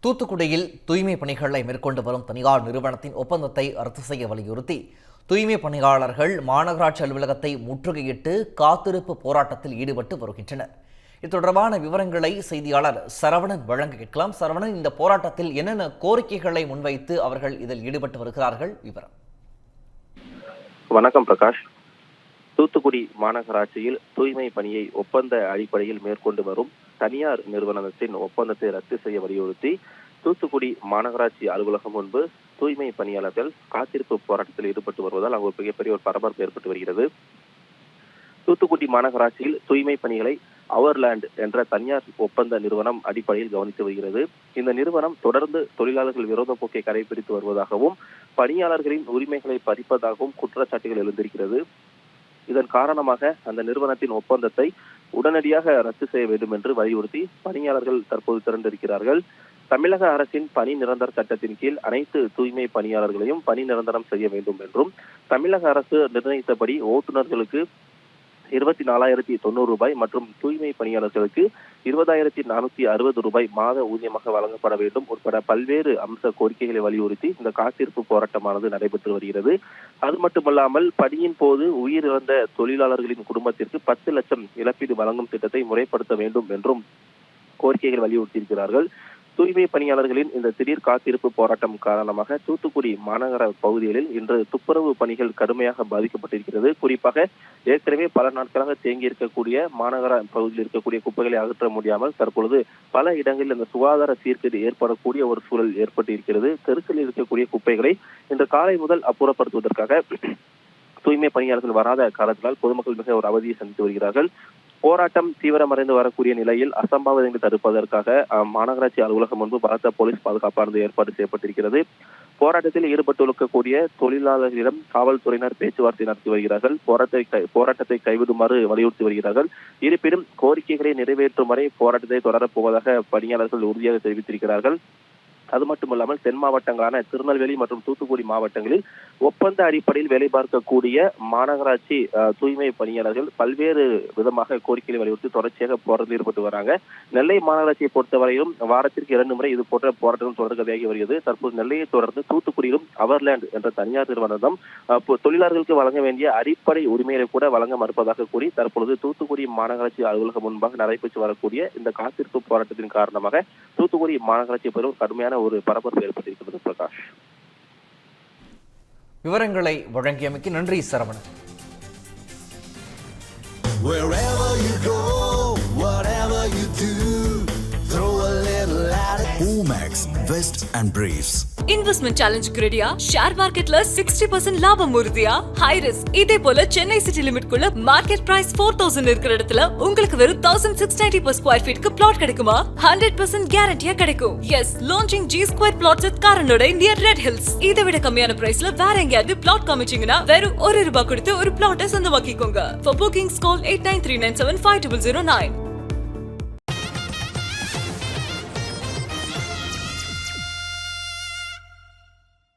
தூத்துக்குடியில் தூய்மை பணிகளை மேற்கொண்டு வரும் தனியார் நிறுவனத்தின் ஒப்பந்தத்தை ரத்து செய்ய வலியுறுத்தி தூய்மை பணியாளர்கள் மாநகராட்சி அலுவலகத்தை முற்றுகையிட்டு காத்திருப்பு போராட்டத்தில் ஈடுபட்டு வருகின்றனர். இது தொடர்பான விவரங்களை செய்தியாளர் சரவணன் வழங்க கேட்கலாம். சரவணன், இந்த போராட்டத்தில் என்னென்ன கோரிக்கைகளை முன்வைத்து அவர்கள் இதில் ஈடுபட்டு வருகிறார்கள்? விவரம். வணக்கம் பிரகாஷ். தூத்துக்குடி மாநகராட்சியில் தூய்மை பணியை ஒப்பந்த அடிப்படையில் மேற்கொண்டு வரும் தனியார் நிறுவனத்தின் ஒப்பந்தத்தை ரத்து செய்ய வலியுறுத்தி தூத்துக்குடி மாநகராட்சி அலுவலகம் முன்பு தூய்மை பணியாளர்கள் காத்திருப்பு போராட்டத்தில் ஈடுபட்டு வருவதால் அங்கு மிகப்பெரிய ஒரு பரபரப்பு ஏற்பட்டு வருகிறது. தூத்துக்குடி மாநகராட்சியில் தூய்மை பணிகளை அவர்லேண்ட் என்ற தனியார் ஒப்பந்த நிறுவனம் அடிப்படையில் கவனித்து வருகிறது. இந்த நிறுவனம் தொடர்ந்து தொழிலாளர்கள் விரோத போக்கை கடைபிடித்து வருவதாகவும் பணியாளர்களின் உரிமைகளை பறிப்பதாகவும் குற்றச்சாட்டுகள் எழுந்திருக்கிறது. இதன் காரணமாக அந்த நிறுவனத்தின் ஒப்பந்தத்தை உடனடியாக ரத்து செய்ய வேண்டும் என்று வலியுறுத்தி பணியாளர்கள் தற்போது திரண்டிருக்கிறார்கள். தமிழக அரசின் பணி நிரந்தர சட்டத்தின் கீழ் அனைத்து தூய்மை பணியாளர்களையும் பணி நிரந்தரம் செய்ய வேண்டும் என்றும், தமிழக அரசு நிர்ணயித்தபடி ஓட்டுநர்களுக்கு 24,090 ரூபாய் மற்றும் தூய்மை பணியாளர்களுக்கு 20,460 ரூபாய் மாத ஊதியமாக வழங்கப்பட வேண்டும் உட்பட பல்வேறு அம்ச கோரிக்கைகளை வலியுறுத்தி இந்த காத்திருப்பு போராட்டமானது நடைபெற்று வருகிறது. அது மட்டுமல்லாமல் பணியின் போது உயிரிழந்த தொழிலாளர்களின் குடும்பத்திற்கு 10 லட்சம் இழப்பீடு வழங்கும் திட்டத்தை முறைப்படுத்த வேண்டும் என்றும் கோரிக்கைகள் வலியுறுத்தியிருக்கிறார்கள். தூய்மை பணியாளர்களின் இந்த திடீர் காத்திருப்பு போராட்டம் காரணமாக தூத்துக்குடி மாநகர பகுதிகளில் இன்று துப்புரவு பணிகள் கடுமையாக பாதிக்கப்பட்டிருக்கிறது. குறிப்பாக ஏற்கனவே பல நாட்களாக தேங்கி இருக்கக்கூடிய மாநகர பகுதியில் இருக்கக்கூடிய குப்பைகளை அகற்ற முடியாமல் தற்பொழுது பல இடங்களில் இந்த சுகாதார சீர்கேடு ஏற்படக்கூடிய ஒரு சூழல் ஏற்பட்டு இருக்கிறது. தெருக்களில் இருக்கக்கூடிய குப்பைகளை இன்று காலை முதல் அப்புறப்படுத்துவதற்காக தூய்மை பணியாளர்கள் வராத காரணத்தினால் பொதுமக்கள் மிக ஒரு அவதியை சந்தித்து வருகிறார்கள். போராட்டம் தீவிரமடைந்து வரக்கூடிய நிலையில் அசம்பாவிதங்களை தடுப்பதற்காக மாநகராட்சி அலுவலகம் முன்பு பலத்த போலீஸ் பாதுகாப்பானது ஏற்பாடு செய்யப்பட்டிருக்கிறது. போராட்டத்தில் ஈடுபட்டிருக்கக்கூடிய தொழிலாளர்களிடம் காவல்துறையினர் பேச்சுவார்த்தை நடத்தி வருகிறார்கள். போராட்டத்தை கைவிடுமாறு வலியுறுத்தி வருகிறார்கள். இருப்பினும் கோரிக்கைகளை நிறைவேற்றும் வரை போராட்டத்தை தொடரப்போவதாக பணியாளர்கள் உறுதியாக தெரிவித்திருக்கிறார்கள். அது மட்டுமல்லாமல் தென் மாவட்டங்களான திருநெல்வேலி மற்றும் தூத்துக்குடி மாவட்டங்களில் ஒப்பந்த அடிப்படையில் வேலை பார்க்கக்கூடிய மாநகராட்சி தூய்மை பணியாளர்கள் பல்வேறு விதமாக கோரிக்கைகளை வலியுறுத்தி தொடர்ச்சியாக போராட்டத்தில் ஈடுபட்டு வராங்க. நெல்லை மாநகராட்சியை பொறுத்தவரையிலும் வாரத்திற்கு 2 முறை இது போன்ற போராட்டங்கள் தொடர்கதையாகி வருகிறது. தற்போது நெல்லையை தொடர்ந்து தூத்துக்குடியிலும் அவர்லேண்ட் என்ற தனியார் நிறுவனம் தொழிலாளர்களுக்கு வழங்க வேண்டிய அடிப்படை உரிமைகளை கூட வழங்க மறுப்பதாக கூறி தற்பொழுது தூத்துக்குடி மாநகராட்சி அலுவலகம் முன்பாக நடைபெற்று வரக்கூடிய இந்த காத்திருப்பு போராட்டத்தின் காரணமாக தூத்துக்குடி மாநகராட்சி பெரும் கடுமையான ஒரு பரபரப்பு ஏற்பட்டிருக்கிறது. பிரகாஷ், விவரங்களை வழங்கியமைக்கு நன்றி Saravanan. Wherever you go, whatever you do, throw a little at it. Omax, Vest and Briefs. Investment சேலஞ்சுக்கு ரெடியா? ஷேர் மார்க்கெட்ல 60% லாபம் உறுதியா? High risk. இதே போல சென்னை சிட்டி லிமிட் குள்ள மார்க்கெட் பிரைஸ் 4,000 இருக்கிற இடத்துல உங்களுக்கு வெறும் 1,690 per square feetக்கு பிளாட் கிடைக்குமா? 100% கேரண்டியா கிடைக்கும். Yes, launching G Square Plots at காரனோட நியர் ரெட் ஹில்ஸ். இதை விட கம்மியான பிரைஸ்ல வேற எங்கயாவது பிளாட் காமிச்சீங்கன்னா வெறும் ₹1 கொடுத்து ஒரு பிளாட்டை சொந்தமாக்கிக்கோங்க. For bookings call 8939750009.